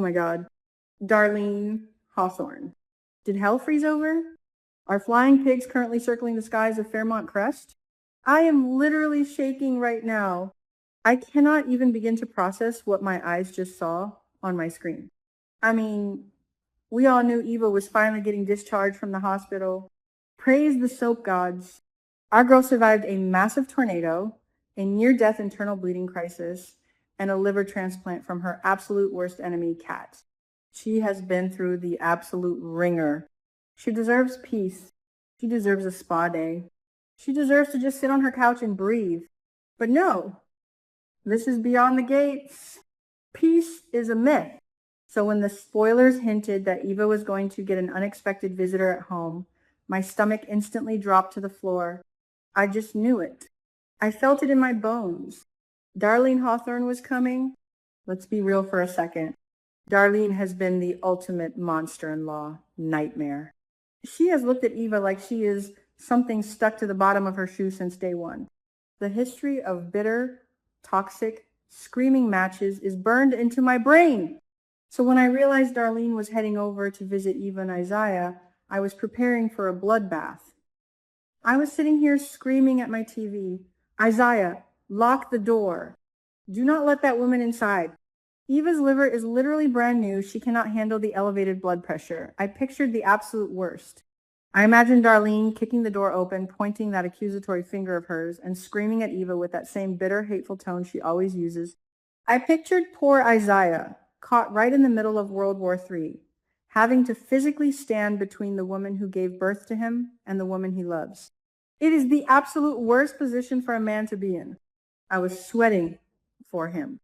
my God. Darlene Hawthorne. Did hell freeze over? Are flying pigs currently circling the skies of Fairmont Crest? I am literally shaking right now. I cannot even begin to process what my eyes just saw on my screen. I mean, we all knew Eva was finally getting discharged from the hospital. Praise the soap gods. Our girl survived a massive tornado, a near-death internal bleeding crisis, and a liver transplant from her absolute worst enemy, Kat. She has been through the absolute ringer. She deserves peace. She deserves a spa day. She deserves to just sit on her couch and breathe. But no, this is beyond the gates. Peace is a myth. So when the spoilers hinted that Eva was going to get an unexpected visitor at home, my stomach instantly dropped to the floor. I just knew it. I felt it in my bones. Darlene Hawthorne was coming. Let's be real for a second. Darlene has been the ultimate monster-in-law nightmare. She has looked at Eva like she is something stuck to the bottom of her shoe since day one. The history of bitter, toxic, screaming matches is burned into my brain. So when I realized Darlene was heading over to visit Eva and Isaiah, I was preparing for a bloodbath. I was sitting here screaming at my TV, Isaiah, lock the door. Do not let that woman inside. Eva's liver is literally brand new. She cannot handle the elevated blood pressure. I pictured the absolute worst. I imagined Darlene kicking the door open, pointing that accusatory finger of hers, and screaming at Eva with that same bitter, hateful tone she always uses. I pictured poor Isaiah, caught right in the middle of World War III, having to physically stand between the woman who gave birth to him and the woman he loves. It is the absolute worst position for a man to be in. I was sweating for him.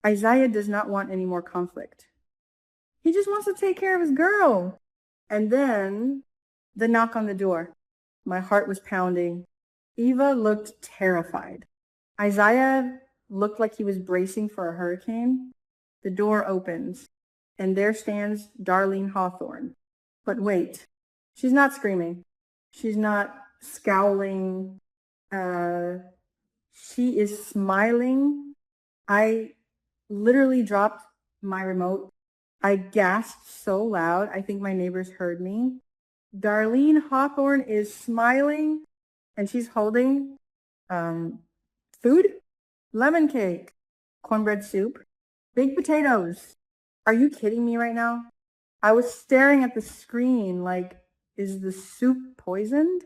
Isaiah does not want any more conflict. He just wants to take care of his girl. And then the knock on the door. My heart was pounding. Eva looked terrified. Isaiah looked like he was bracing for a hurricane. The door opens, and there stands Darlene Hawthorne. But wait, she's not screaming. She's not scowling. She is smiling. I literally dropped my remote. I gasped so loud, I think my neighbors heard me. Darlene Hawthorne is smiling, and she's holding food, lemon cake, cornbread soup, baked potatoes. Are you kidding me right now? I was staring at the screen like, is the soup poisoned?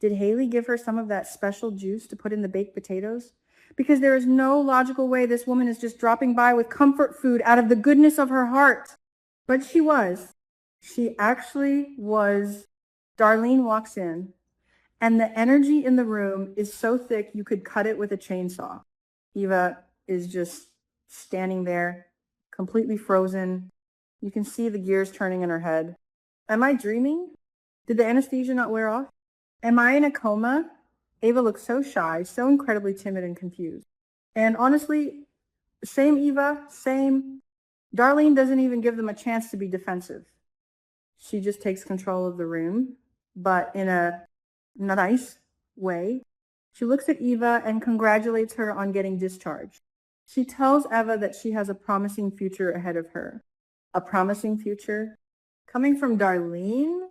Did Haley give her some of that special juice to put in the baked potatoes? Because there is no logical way this woman is just dropping by with comfort food out of the goodness of her heart. But she was. She actually was. Darlene walks in, and the energy in the room is so thick you could cut it with a chainsaw. Eva is just standing there, completely frozen. You can see the gears turning in her head. Am I dreaming? Did the anesthesia not wear off? Am I in a coma? Eva looks so shy, so incredibly timid and confused. And honestly, same Eva, same. Darlene doesn't even give them a chance to be defensive. She just takes control of the room, but in a nice way. She looks at Eva and congratulates her on getting discharged. She tells Eva that she has a promising future ahead of her. A promising future? Coming from Darlene?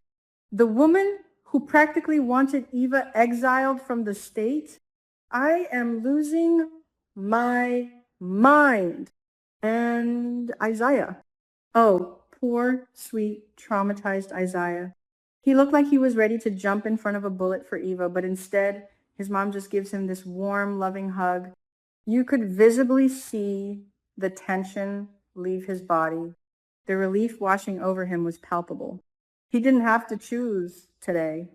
The woman who practically wanted Eva exiled from the state? I am losing my mind. And Isaiah. Oh, poor, sweet, traumatized Isaiah. He looked like he was ready to jump in front of a bullet for Eva, but instead, his mom just gives him this warm, loving hug. You could visibly see the tension leave his body. The relief washing over him was palpable. He didn't have to choose today.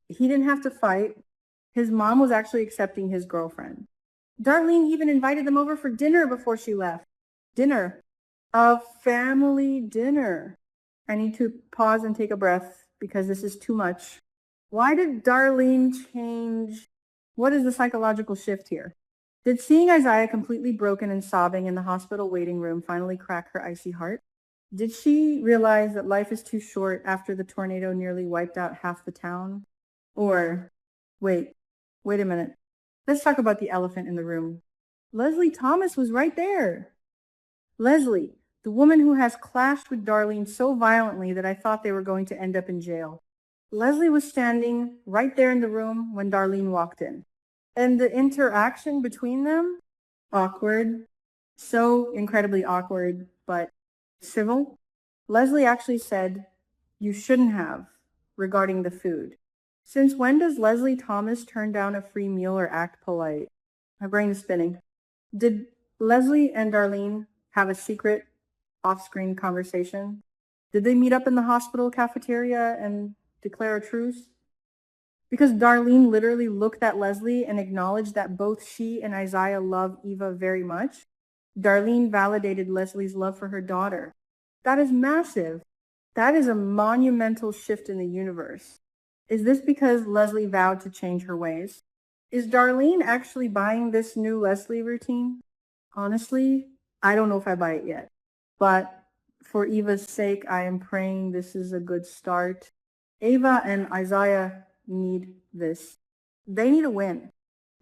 He didn't have to fight. His mom was actually accepting his girlfriend. Darlene even invited them over for dinner before she left. Dinner. A family dinner. I need to pause and take a breath because this is too much. Why did Darlene change? What is the psychological shift here? Did seeing Isaiah completely broken and sobbing in the hospital waiting room finally crack her icy heart? Did she realize that life is too short after the tornado nearly wiped out half the town? Or, wait a minute. Let's talk about the elephant in the room. Leslie Thomas was right there. Leslie, The woman who has clashed with Darlene so violently that I thought they were going to end up in jail. Leslie was standing right there in the room when Darlene walked in. And the interaction between them, awkward, so incredibly awkward, but civil. Leslie actually said, "You shouldn't have," regarding the food. Since when does Leslie Thomas turn down a free meal or act polite? My brain is spinning. Did Leslie and Darlene have a secret off-screen conversation? Did they meet up in the hospital cafeteria and declare a truce? Because Darlene literally looked at Leslie and acknowledged that both she and Isaiah love Eva very much. Darlene validated Leslie's love for her daughter. That is massive. That is a monumental shift in the universe. Is this because Leslie vowed to change her ways? Is Darlene actually buying this new Leslie routine? Honestly, I don't know if I buy it yet. But for Eva's sake, I am praying this is a good start. Eva and Isaiah need this. They need a win.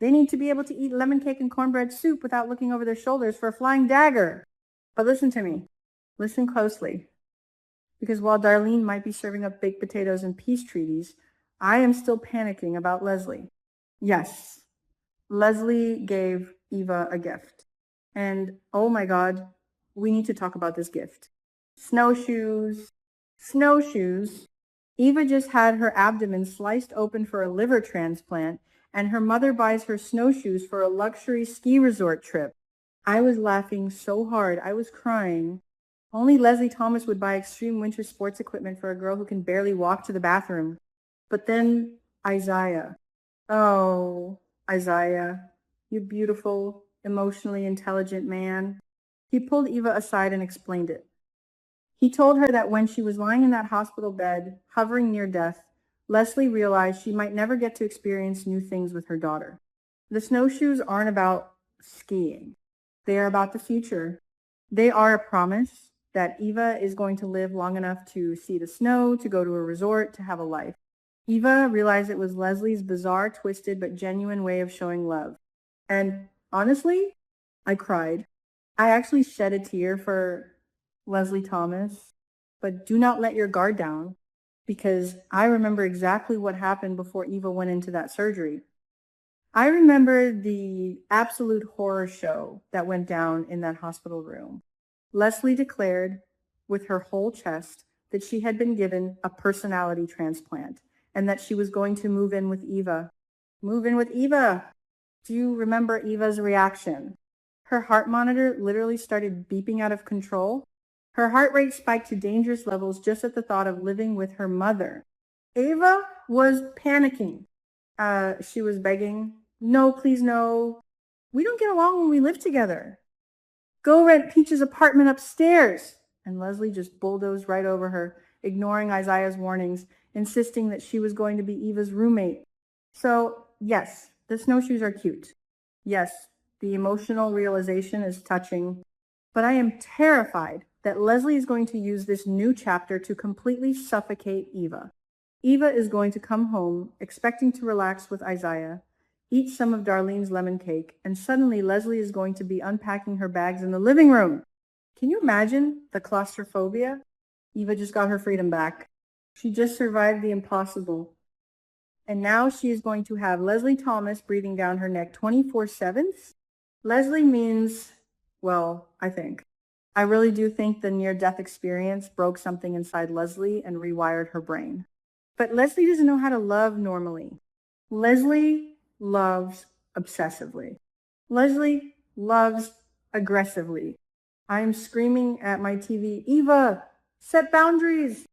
They need to be able to eat lemon cake and cornbread soup without looking over their shoulders for a flying dagger. But listen to me. Listen closely. Because while Darlene might be serving up baked potatoes and peace treaties, I am still panicking about Leslie. Yes, Leslie gave Eva a gift. And oh my God, we need to talk about this gift. Snowshoes. Snowshoes. Eva just had her abdomen sliced open for a liver transplant, and her mother buys her snowshoes for a luxury ski resort trip. I was laughing so hard, I was crying. Only Leslie Thomas would buy extreme winter sports equipment for a girl who can barely walk to the bathroom. But then Isaiah. Oh, Isaiah, you beautiful, emotionally intelligent man. He pulled Eva aside and explained it. He told her that when she was lying in that hospital bed, hovering near death, Leslie realized she might never get to experience new things with her daughter. The snowshoes aren't about skiing. They are about the future. They are a promise that Eva is going to live long enough to see the snow, to go to a resort, to have a life. Eva realized it was Leslie's bizarre, twisted, but genuine way of showing love. And honestly, I cried. I actually shed a tear for Leslie Thomas, but do not let your guard down, because I remember exactly what happened before Eva went into that surgery. I remember the absolute horror show that went down in that hospital room. Leslie declared with her whole chest that she had been given a personality transplant and that she was going to move in with Eva. Move in with Eva. Do you remember Eva's reaction? Her heart monitor literally started beeping out of control. Her heart rate spiked to dangerous levels just at the thought of living with her mother. Eva was panicking. She was begging, "No, please no. We don't get along when we live together. Go rent Peach's apartment upstairs." And Leslie just bulldozed right over her, ignoring Isaiah's warnings, insisting that she was going to be Eva's roommate. So, yes, the snowshoes are cute. Yes, the emotional realization is touching. But I am terrified that Leslie is going to use this new chapter to completely suffocate Eva. Eva is going to come home expecting to relax with Isaiah, eat some of Darlene's lemon cake, and suddenly Leslie is going to be unpacking her bags in the living room. Can you imagine the claustrophobia? Eva just got her freedom back. She just survived the impossible. And now she is going to have Leslie Thomas breathing down her neck 24/7. Leslie means, well, I think. I really do think the near-death experience broke something inside Leslie and rewired her brain. But Leslie doesn't know how to love normally. Leslie loves obsessively. Leslie loves aggressively. I'm screaming at my TV, "Eva, set boundaries."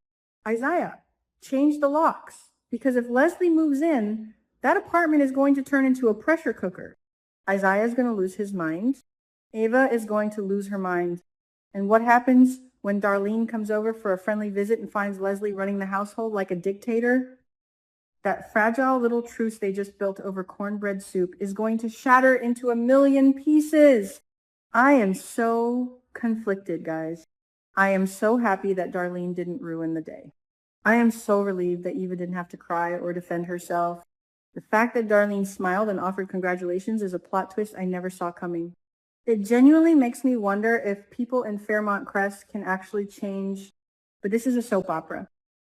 Isaiah, change the locks. Because if Leslie moves in, that apartment is going to turn into a pressure cooker. Isaiah is going to lose his mind. Eva is going to lose her mind. And what happens when Darlene comes over for a friendly visit and finds Leslie running the household like a dictator? That fragile little truce they just built over cornbread soup is going to shatter into a million pieces. I am so conflicted, guys. I am so happy that Darlene didn't ruin the day. I am so relieved that Eva didn't have to cry or defend herself. The fact that Darlene smiled and offered congratulations is a plot twist I never saw coming. It genuinely makes me wonder if people in Fairmont Crest can actually change, but this is a soap opera.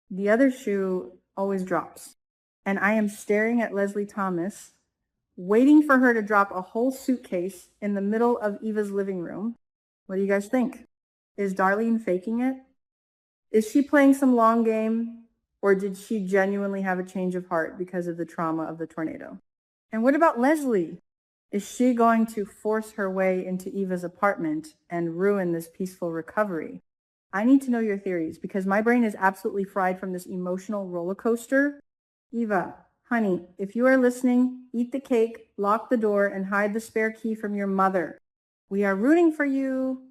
The other shoe always drops. And I am staring at Leslie Thomas, waiting for her to drop a whole suitcase in the middle of Eva's living room. What do you guys think? Is Darlene faking it? Is she playing some long game? Or did she genuinely have a change of heart because of the trauma of the tornado? And what about Leslie? Is she going to force her way into Eva's apartment and ruin this peaceful recovery? I need to know your theories because my brain is absolutely fried from this emotional roller coaster. Eva, honey, if you are listening, eat the cake, lock the door, and hide the spare key from your mother. We are rooting for you.